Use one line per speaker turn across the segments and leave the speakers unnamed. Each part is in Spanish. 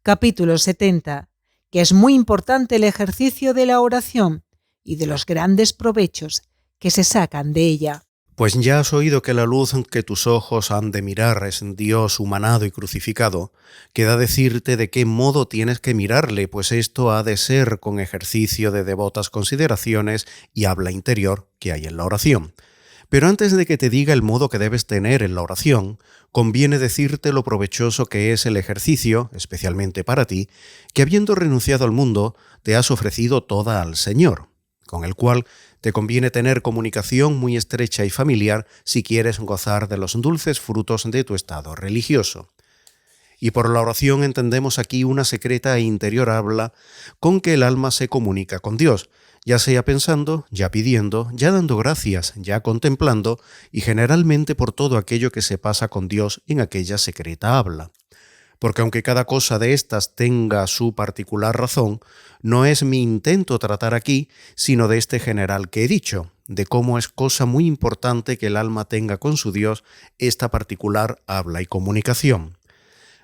Capítulo 70, que es muy importante el ejercicio de la oración y de los grandes provechos que se sacan de ella.
Pues ya has oído que la luz que tus ojos han de mirar es en Dios humanado y crucificado. Queda decirte de qué modo tienes que mirarle, pues esto ha de ser con ejercicio de devotas consideraciones y habla interior que hay en la oración. Pero antes de que te diga el modo que debes tener en la oración, conviene decirte lo provechoso que es el ejercicio, especialmente para ti, que habiendo renunciado al mundo, te has ofrecido toda al Señor, con el cual te conviene tener comunicación muy estrecha y familiar si quieres gozar de los dulces frutos de tu estado religioso. Y por la oración entendemos aquí una secreta e interior habla con que el alma se comunica con Dios, ya sea pensando, ya pidiendo, ya dando gracias, ya contemplando, y generalmente por todo aquello que se pasa con Dios en aquella secreta habla. Porque aunque cada cosa de estas tenga su particular razón, no es mi intento tratar aquí, sino de este general que he dicho, de cómo es cosa muy importante que el alma tenga con su Dios esta particular habla y comunicación.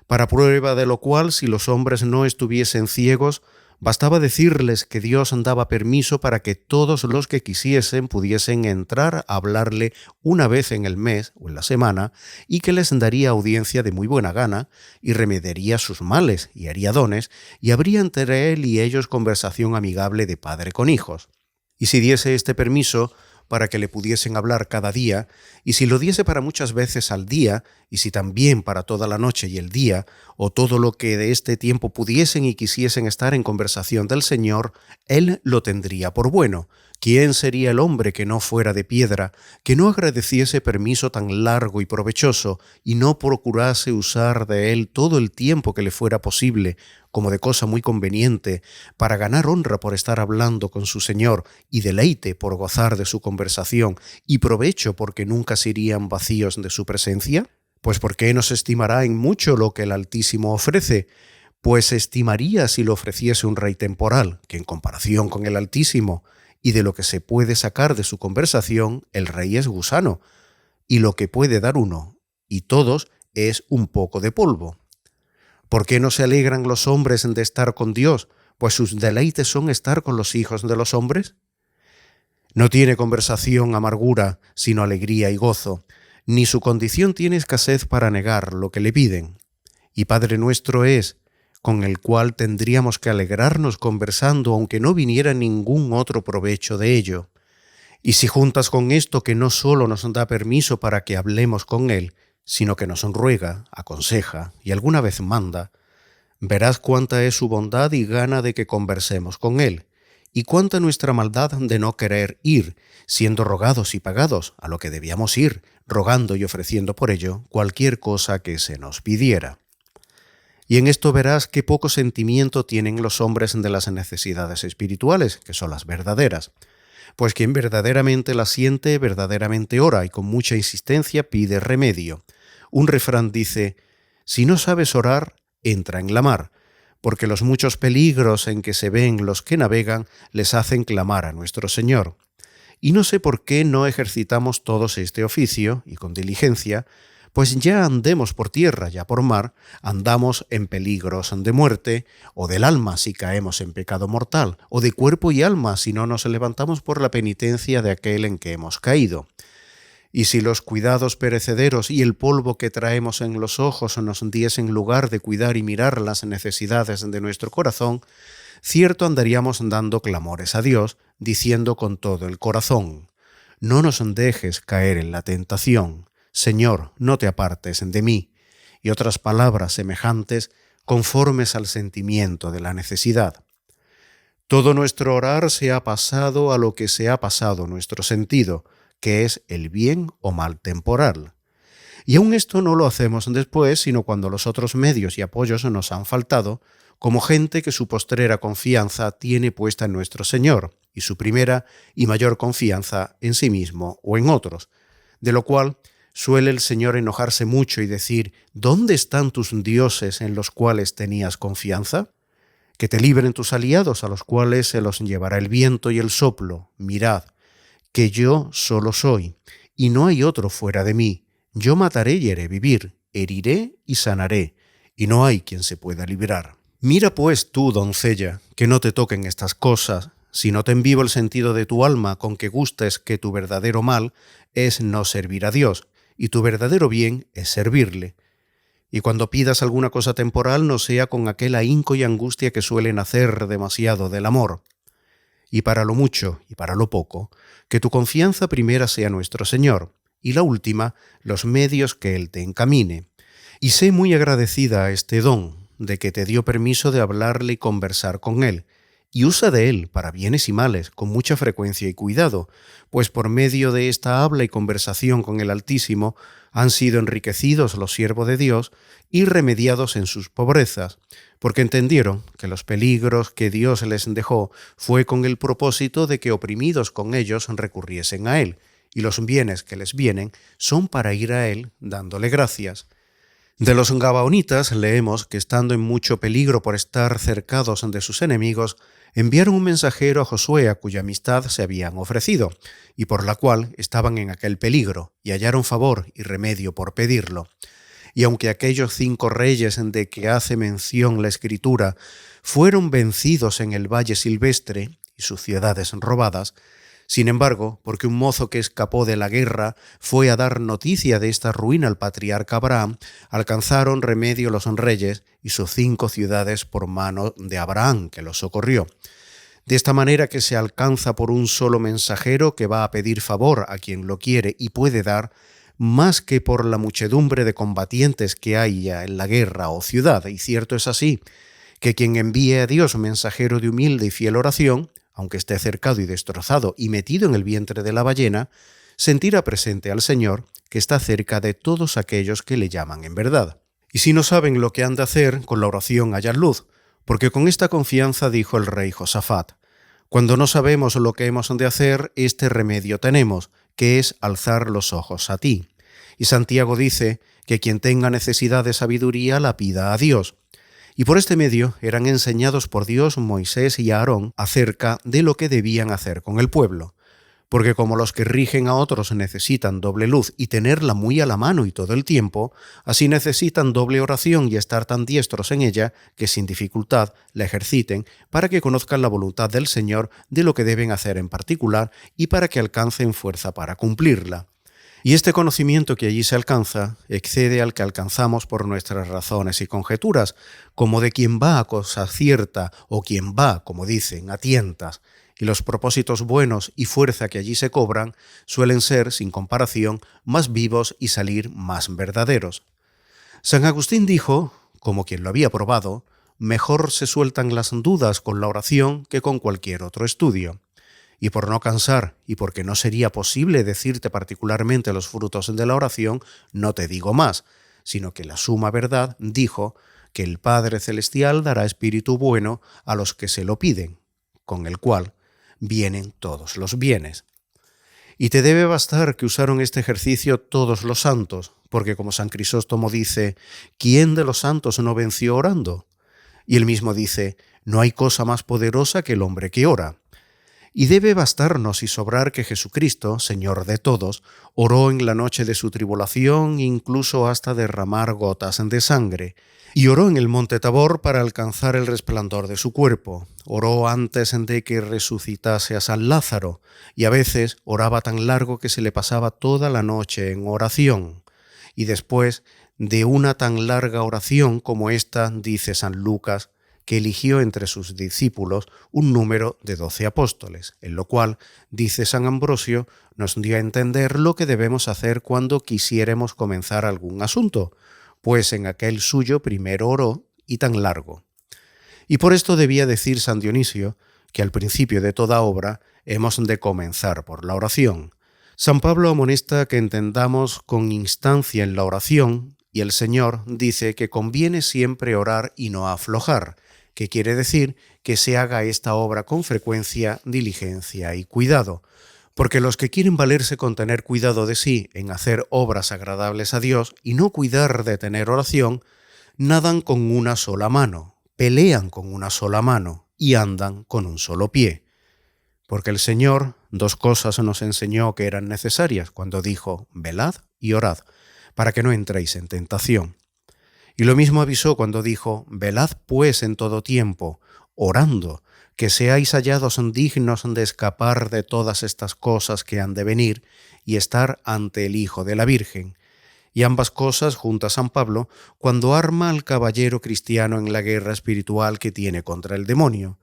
Para prueba de lo cual, si los hombres no estuviesen ciegos, bastaba decirles que Dios daba permiso para que todos los que quisiesen pudiesen entrar a hablarle una vez en el mes o en la semana, y que les daría audiencia de muy buena gana, y remediaría sus males y haría dones, y habría entre él y ellos conversación amigable de padre con hijos. Y si diese este permiso para que le pudiesen hablar cada día, y si lo diese para muchas veces al día, y si también para toda la noche y el día, o todo lo que de este tiempo pudiesen y quisiesen estar en conversación del Señor, Él lo tendría por bueno. ¿Quién sería el hombre que no fuera de piedra, que no agradeciese permiso tan largo y provechoso, y no procurase usar de él todo el tiempo que le fuera posible, como de cosa muy conveniente, para ganar honra por estar hablando con su Señor, y deleite por gozar de su conversación, y provecho porque nunca se irían vacíos de su presencia? Pues ¿por qué no se estimará en mucho lo que el Altísimo ofrece? Pues se estimaría si lo ofreciese un rey temporal, que en comparación con el Altísimo, y de lo que se puede sacar de su conversación, el rey es gusano, y lo que puede dar uno, y todos, es un poco de polvo. ¿Por qué no se alegran los hombres de estar con Dios, pues sus deleites son estar con los hijos de los hombres? No tiene conversación amargura, sino alegría y gozo, ni su condición tiene escasez para negar lo que le piden. Y Padre nuestro es, con el cual tendríamos que alegrarnos conversando, aunque no viniera ningún otro provecho de ello. Y si juntas con esto que no solo nos da permiso para que hablemos con Él, sino que nos ruega, aconseja y alguna vez manda, verás cuánta es su bondad y gana de que conversemos con Él, y cuánta nuestra maldad de no querer ir, siendo rogados y pagados a lo que debíamos ir, rogando y ofreciendo por ello cualquier cosa que se nos pidiera. Y en esto verás qué poco sentimiento tienen los hombres de las necesidades espirituales, que son las verdaderas. Pues quien verdaderamente las siente, verdaderamente ora y con mucha insistencia pide remedio. Un refrán dice, si no sabes orar, entra en la mar, porque los muchos peligros en que se ven los que navegan les hacen clamar a nuestro Señor. Y no sé por qué no ejercitamos todos este oficio, y con diligencia, pues ya andemos por tierra, ya por mar, andamos en peligros de muerte, o del alma si caemos en pecado mortal, o de cuerpo y alma si no nos levantamos por la penitencia de aquel en que hemos caído. Y si los cuidados perecederos y el polvo que traemos en los ojos nos diesen lugar de cuidar y mirar las necesidades de nuestro corazón, cierto andaríamos dando clamores a Dios, diciendo con todo el corazón, no nos dejes caer en la tentación, Señor, no te apartes de mí, y otras palabras semejantes conformes al sentimiento de la necesidad. Todo nuestro orar se ha pasado a lo que se ha pasado nuestro sentido, que es el bien o mal temporal. Y aun esto no lo hacemos después, sino cuando los otros medios y apoyos nos han faltado, como gente que su postrera confianza tiene puesta en nuestro Señor, y su primera y mayor confianza en sí mismo o en otros, de lo cual suele el Señor enojarse mucho y decir, ¿dónde están tus dioses en los cuales tenías confianza? Que te libren tus aliados a los cuales se los llevará el viento y el soplo. Mirad, que yo solo soy, y no hay otro fuera de mí. Yo mataré y haré vivir, heriré y sanaré, y no hay quien se pueda librar. Mira pues tú, doncella, que no te toquen estas cosas, si no te envivo el sentido de tu alma con que gustes que tu verdadero mal es no servir a Dios, y tu verdadero bien es servirle. Y cuando pidas alguna cosa temporal no sea con aquel ahínco y angustia que suelen hacer demasiado del amor. Y para lo mucho y para lo poco, que tu confianza primera sea nuestro Señor, y la última, los medios que Él te encamine. Y sé muy agradecida a este don, de que te dio permiso de hablarle y conversar con Él, y usa de Él para bienes y males con mucha frecuencia y cuidado, pues por medio de esta habla y conversación con el Altísimo han sido enriquecidos los siervos de Dios y remediados en sus pobrezas, porque entendieron que los peligros que Dios les dejó fue con el propósito de que oprimidos con ellos recurriesen a Él, y los bienes que les vienen son para ir a Él dándole gracias. De los gabaonitas leemos que estando en mucho peligro por estar cercados de sus enemigos, enviaron un mensajero a Josué a cuya amistad se habían ofrecido, y por la cual estaban en aquel peligro, y hallaron favor y remedio por pedirlo. Y aunque aquellos 5 reyes de que hace mención la Escritura fueron vencidos en el valle silvestre y sus ciudades robadas, sin embargo, porque un mozo que escapó de la guerra fue a dar noticia de esta ruina al patriarca Abraham, alcanzaron remedio los reyes y sus 5 ciudades por mano de Abraham, que los socorrió. De esta manera que se alcanza por un solo mensajero que va a pedir favor a quien lo quiere y puede dar, más que por la muchedumbre de combatientes que haya en la guerra o ciudad, y cierto es así, que quien envíe a Dios mensajero de humilde y fiel oración, aunque esté cercado y destrozado y metido en el vientre de la ballena, sentirá presente al Señor, que está cerca de todos aquellos que le llaman en verdad. Y si no saben lo que han de hacer, con la oración hallan luz, porque con esta confianza dijo el rey Josafat: cuando no sabemos lo que hemos de hacer, este remedio tenemos, que es alzar los ojos a ti. Y Santiago dice que quien tenga necesidad de sabiduría la pida a Dios. Y por este medio eran enseñados por Dios Moisés y Aarón acerca de lo que debían hacer con el pueblo. Porque como los que rigen a otros necesitan doble luz y tenerla muy a la mano y todo el tiempo, así necesitan doble oración y estar tan diestros en ella que sin dificultad la ejerciten para que conozcan la voluntad del Señor de lo que deben hacer en particular y para que alcancen fuerza para cumplirla. Y este conocimiento que allí se alcanza excede al que alcanzamos por nuestras razones y conjeturas, como de quien va a cosa cierta o quien va, como dicen, a tientas, y los propósitos buenos y fuerza que allí se cobran suelen ser, sin comparación, más vivos y salir más verdaderos. San Agustín dijo, como quien lo había probado, mejor se sueltan las dudas con la oración que con cualquier otro estudio. Y por no cansar, y porque no sería posible decirte particularmente los frutos de la oración, no te digo más, sino que la suma verdad dijo que el Padre Celestial dará espíritu bueno a los que se lo piden, con el cual vienen todos los bienes. Y te debe bastar que usaron este ejercicio todos los santos, porque como San Crisóstomo dice, ¿quién de los santos no venció orando? Y él mismo dice, no hay cosa más poderosa que el hombre que ora. Y debe bastarnos y sobrar que Jesucristo, Señor de todos, oró en la noche de su tribulación incluso hasta derramar gotas de sangre, y oró en el monte Tabor para alcanzar el resplandor de su cuerpo, oró antes de que resucitase a San Lázaro, y a veces oraba tan largo que se le pasaba toda la noche en oración, y después de una tan larga oración como esta, dice San Lucas, que eligió entre sus discípulos un número de 12 apóstoles, en lo cual, dice San Ambrosio, nos dio a entender lo que debemos hacer cuando quisiéremos comenzar algún asunto, pues en aquel suyo primero oró y tan largo. Y por esto debía decir San Dionisio que al principio de toda obra hemos de comenzar por la oración. San Pablo amonesta que entendamos con instancia en la oración, y el Señor dice que conviene siempre orar y no aflojar, que quiere decir que se haga esta obra con frecuencia, diligencia y cuidado, porque los que quieren valerse con tener cuidado de sí en hacer obras agradables a Dios y no cuidar de tener oración, nadan con una sola mano, pelean con una sola mano y andan con un solo pie. Porque el Señor 2 cosas nos enseñó que eran necesarias cuando dijo, velad y orad, para que no entréis en tentación. Y lo mismo avisó cuando dijo: velad pues en todo tiempo, orando, que seáis hallados dignos de escapar de todas estas cosas que han de venir y estar ante el Hijo de la Virgen. Y ambas cosas junta San Pablo cuando arma al caballero cristiano en la guerra espiritual que tiene contra el demonio.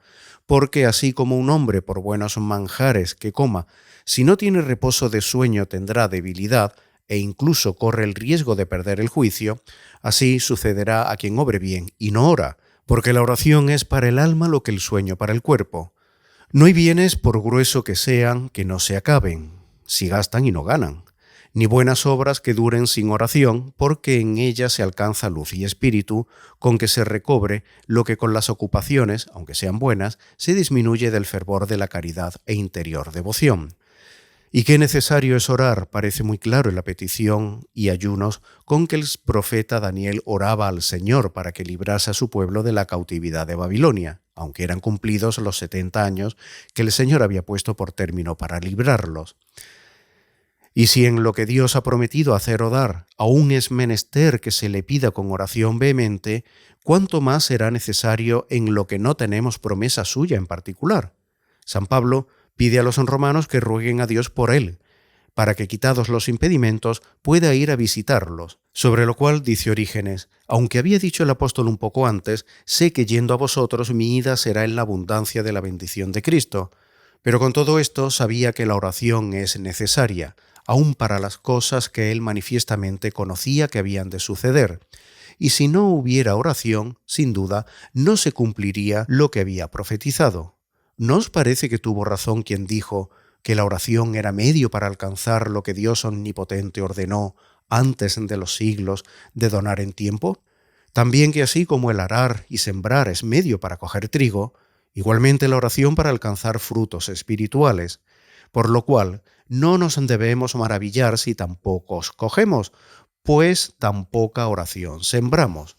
Porque así como un hombre por buenos manjares que coma, si no tiene reposo de sueño tendrá debilidad e incluso corre el riesgo de perder el juicio, así sucederá a quien obre bien y no ora, porque la oración es para el alma lo que el sueño para el cuerpo. No hay bienes, por grueso que sean, que no se acaben, si gastan y no ganan, ni buenas obras que duren sin oración, porque en ellas se alcanza luz y espíritu, con que se recobre lo que con las ocupaciones, aunque sean buenas, se disminuye del fervor de la caridad e interior devoción. Y qué necesario es orar, parece muy claro en la petición y ayunos con que el profeta Daniel oraba al Señor para que librase a su pueblo de la cautividad de Babilonia, aunque eran cumplidos los 70 años que el Señor había puesto por término para librarlos. Y si en lo que Dios ha prometido hacer o dar aún es menester que se le pida con oración vehemente, ¿cuánto más será necesario en lo que no tenemos promesa suya en particular? San Pablo pide a los romanos que rueguen a Dios por él, para que quitados los impedimentos pueda ir a visitarlos, sobre lo cual dice Orígenes: aunque había dicho el apóstol un poco antes, sé que yendo a vosotros mi ida será en la abundancia de la bendición de Cristo. Pero con todo esto sabía que la oración es necesaria, aun para las cosas que él manifiestamente conocía que habían de suceder. Y si no hubiera oración, sin duda, no se cumpliría lo que había profetizado. ¿No os parece que tuvo razón quien dijo que la oración era medio para alcanzar lo que Dios omnipotente ordenó antes de los siglos de donar en tiempo? También que así como el arar y sembrar es medio para coger trigo, igualmente la oración para alcanzar frutos espirituales, por lo cual no nos debemos maravillar si tan pocos cogemos, pues tan poca oración sembramos.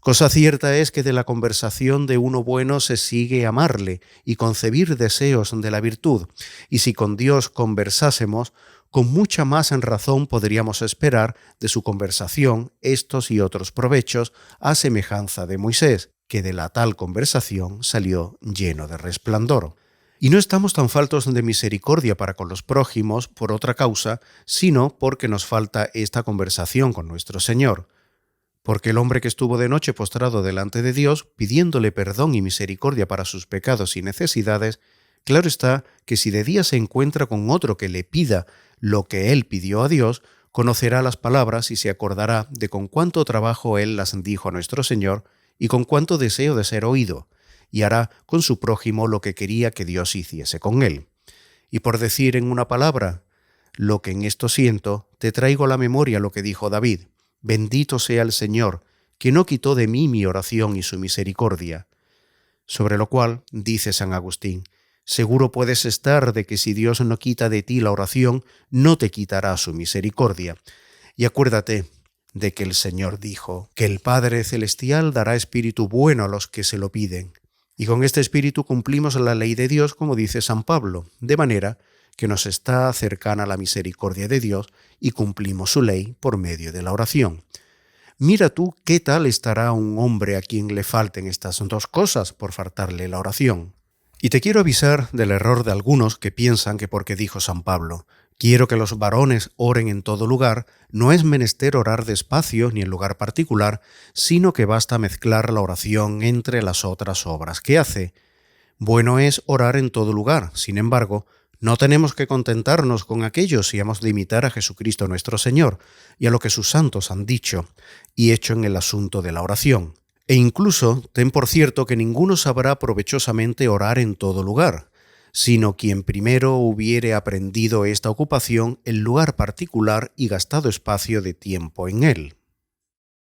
Cosa cierta es que de la conversación de uno bueno se sigue amarle y concebir deseos de la virtud, y si con Dios conversásemos, con mucha más en razón podríamos esperar de su conversación estos y otros provechos, a semejanza de Moisés, que de la tal conversación salió lleno de resplandor. Y no estamos tan faltos de misericordia para con los prójimos por otra causa, sino porque nos falta esta conversación con nuestro Señor. Porque el hombre que estuvo de noche postrado delante de Dios, pidiéndole perdón y misericordia para sus pecados y necesidades, claro está que si de día se encuentra con otro que le pida lo que él pidió a Dios, conocerá las palabras y se acordará de con cuánto trabajo él las dijo a nuestro Señor y con cuánto deseo de ser oído, y hará con su prójimo lo que quería que Dios hiciese con él. Y por decir en una palabra lo que en esto siento, te traigo a la memoria lo que dijo David: bendito sea el Señor, que no quitó de mí mi oración y su misericordia. Sobre lo cual, dice San Agustín, seguro puedes estar de que si Dios no quita de ti la oración, no te quitará su misericordia. Y acuérdate de que el Señor dijo que el Padre Celestial dará espíritu bueno a los que se lo piden. Y con este espíritu cumplimos la ley de Dios, como dice San Pablo, de manera que nos está cercana la misericordia de Dios y cumplimos su ley por medio de la oración. Mira tú qué tal estará un hombre a quien le falten estas dos cosas por faltarle la oración. Y te quiero avisar del error de algunos que piensan que porque dijo San Pablo, quiero que los varones oren en todo lugar, no es menester orar despacio ni en lugar particular, sino que basta mezclar la oración entre las otras obras que hace. Bueno es orar en todo lugar, sin embargo, no tenemos que contentarnos con aquello si hemos de imitar a Jesucristo nuestro Señor y a lo que sus santos han dicho y hecho en el asunto de la oración. E incluso ten por cierto que ninguno sabrá provechosamente orar en todo lugar, sino quien primero hubiere aprendido esta ocupación en lugar particular y gastado espacio de tiempo en él.